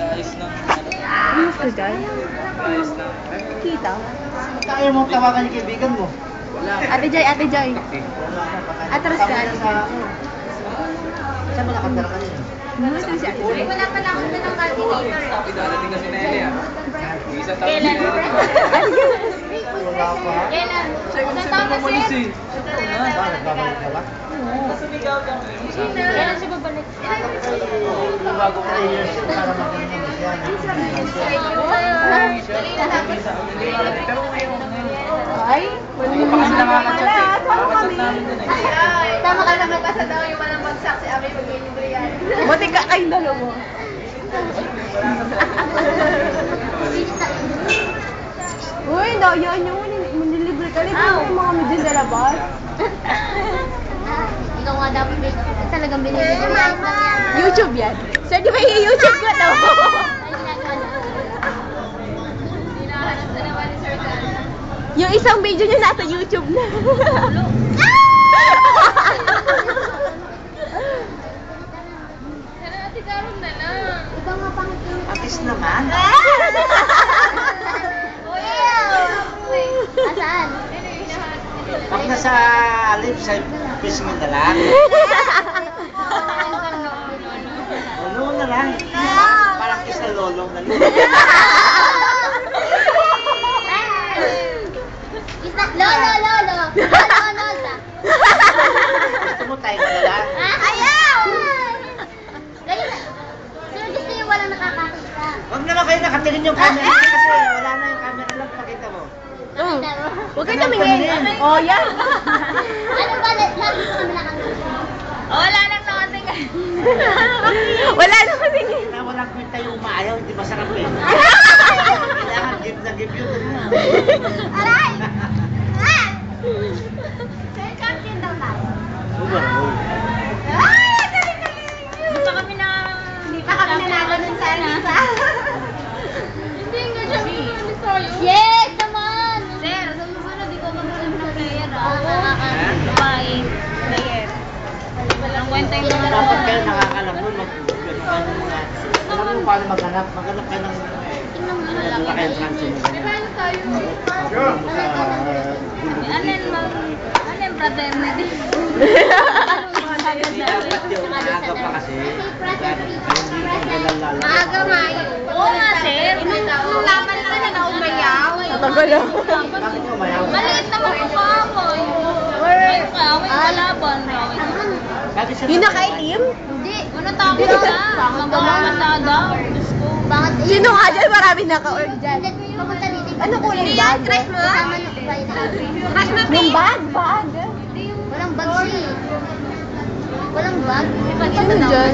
Guys ng Ano ka dyan? Kita? Kaya mo tawagan yung kaibigan mo. Ate Joy, Ate Joy. Atras ka. Saan ba nakatara ka niya? Nasaan si Ate Joy? Wala pa lang ako ng coordinator. Darating kasi na Elia. Isang taon Kailan? Wala pa. Kailan? Second sem na malis eh. Ba, nagbabalik ka ba? Kailan siya babalik? Bago ka years yun para maging ano siya. Pero ngayon, Ay, hindi pa kasi nakakachat eh. Nakakachat namin dun eh. Tama ka naman kasi daw yung walang bagsak si Ami mag-libre yan. buti ka kayong dalawa. Uy, yan yung manilibre ka rin. Ano yung mga medyo sa labas? Ikaw nga dapat talagang binili ko. Ayos lang yan. YouTube yan. Sir, di ba i-YouTube ko to? Hinahanap na naman ni Sir Gal. Yung isang video niya nasa YouTube na. Pero Ate Garong na lang. Ikaw nga pangit yung... Atis naman. Asaan? Pag nasa lips, ay pisngon na lang. Lolo na lang. Parang kiss na lolong na lang. Lolo. Gusto mo tayo na lang? Ayaw! Dali na. Sino gusto yung walang nakakakita? Huwag naman kayo nakatingin yung camera kasi wala na yung camera lang. Pakita mo. Huwag ka tumingin. Oh, yan. Ano ba? Lagi ko kami nakakita. Wala nang nakatingin. Wala nang nakatingin. Na walang kwenta yung umaayaw, hindi masarap eh. Kailangan give na give yun. Aray! Sir, champion daw tayo. Ay! Galing! Gusto kami na... Hindi pa kami nanalo nun sa Anissa. Hindi nga champion tayo. Yes naman! Sir, sumunod di ko mag-ulam ng player. Nakakalabain. Player. Walang kwenta yung mga... Dapat kayo nakakalam nun, alam mo paano maghanap. Maghanap kayo ng dala kayong transyo mo. Paano tayo? Anen fraternity. Dapat yung maaga pa kasi. Maaga nga yun. Oo nga, sir. Nung laban lang na naumayaw. Tagal lang. Bakit mo mayaw? Maliit naman po kaaway. Ay, kaaway kalaban. Bakit siya Yung nakaitim? Hindi. Ano tawag na? Magkakamasada. Bakit? Sino nga dyan? Marami naka-org dyan. Papunta dito. Ano kulay bag? Crush mo? Kasama na ba yun? Crush mo, Yung bag? Bag? Walang bag siya eh. Walang bag? Sino dyan?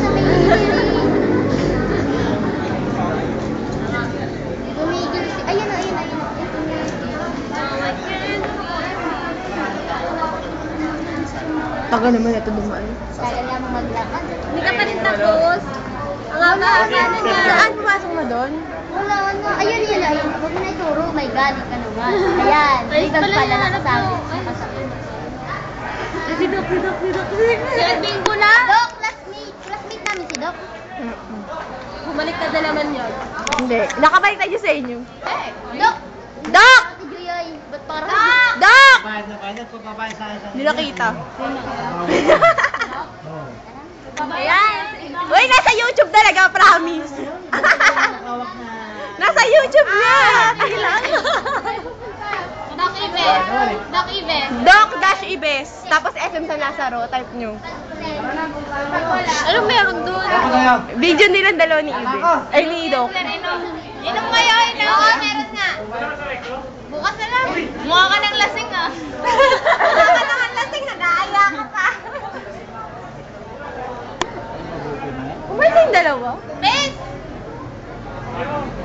Tumigil si... Ayun. Tagal naman ito dumaan. Kaya niya mo maglakad. Hindi ka pa rin tapos. Ang haba-haba na niya. Saan pumasok mo doon? Wala na. Ayun. Huwag mo na ituro. May galing ka naman. Ayan. Isang pala nakasabi. Si Doc. Si Edwin ko na. Doc, classmate namin si Doc. Bumalik na dalaman yun. Hindi. Nakabalik tayo sa inyo. Doc! Doc! Si Grioy, ba't parang... Doc! Bayad na bayad. Pagbabayad sa akin. Hindi nakita. Ayan. Uy, nasa YouTube talaga, promise. Nakawak na. Nasa YouTube na. Kailang. Doc Ives. Doc-Ibes. Tapos SM San Lazaro. Type nyo. Anong meron doon? Ako na yun. Video nilang dalawa ni Ibes. Ay, ni Doc. Inom kayo, inom. Oo, meron nga. Bukas na lang. Mukha ka ng lasing ah. Bukas ka naman lasing, nag-aaya ka pa. Kumain na yung dalawa? Bes!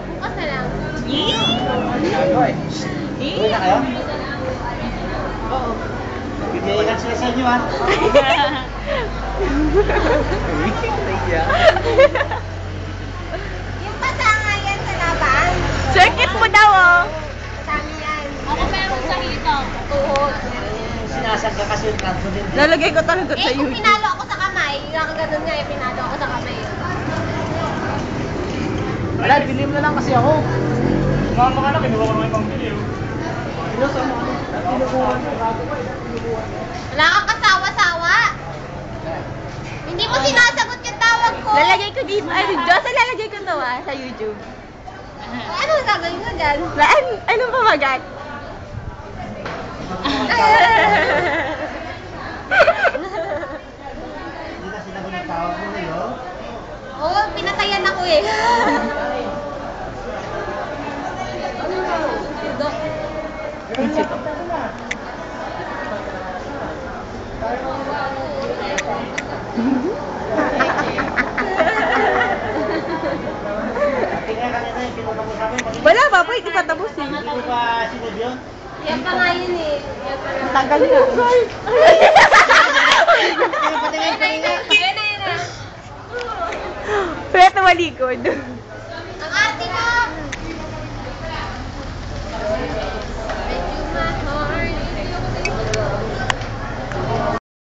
Bukas na lang. Uwi na kayo? Oo. Bibigyan sila sa inyo ha. Yung pasanga yan sa laban. Circuit mo daw oh. Dami yan. Ako meron sa hitang. Tuhod. Sinasagka kasi yung transfer din. Lalagay ko talaga sa Eh, kung YouTube. pinalo ako sa kamay, nakaganon nga yung pinalo ako sa kamay. Wala, bili mo na lang kasi ako. Mga anak, kinuha ko ng ibang bili. Wala kang kasawa-sawa. Hindi mo sinasagot yung tawag ko. Lalagay ko dito. Ay, Diyos, lalagay ko to sa YouTube. Ano ang gagawin mo dyan? Anong pamagat? Hindi na sinagot ng tawag mo ngayon. Oo, pinatayan ako eh. Tingnan kanina yung pinunta mo sa amin. Wala pa, hindi pa tapos eh. Hindi mo pa sinod yun? Yan pa nga yun eh. Yan pa nga. Tagal na. Patingin, patingin. Yan na yun ah. Wala tumalikod. Ang arte mo!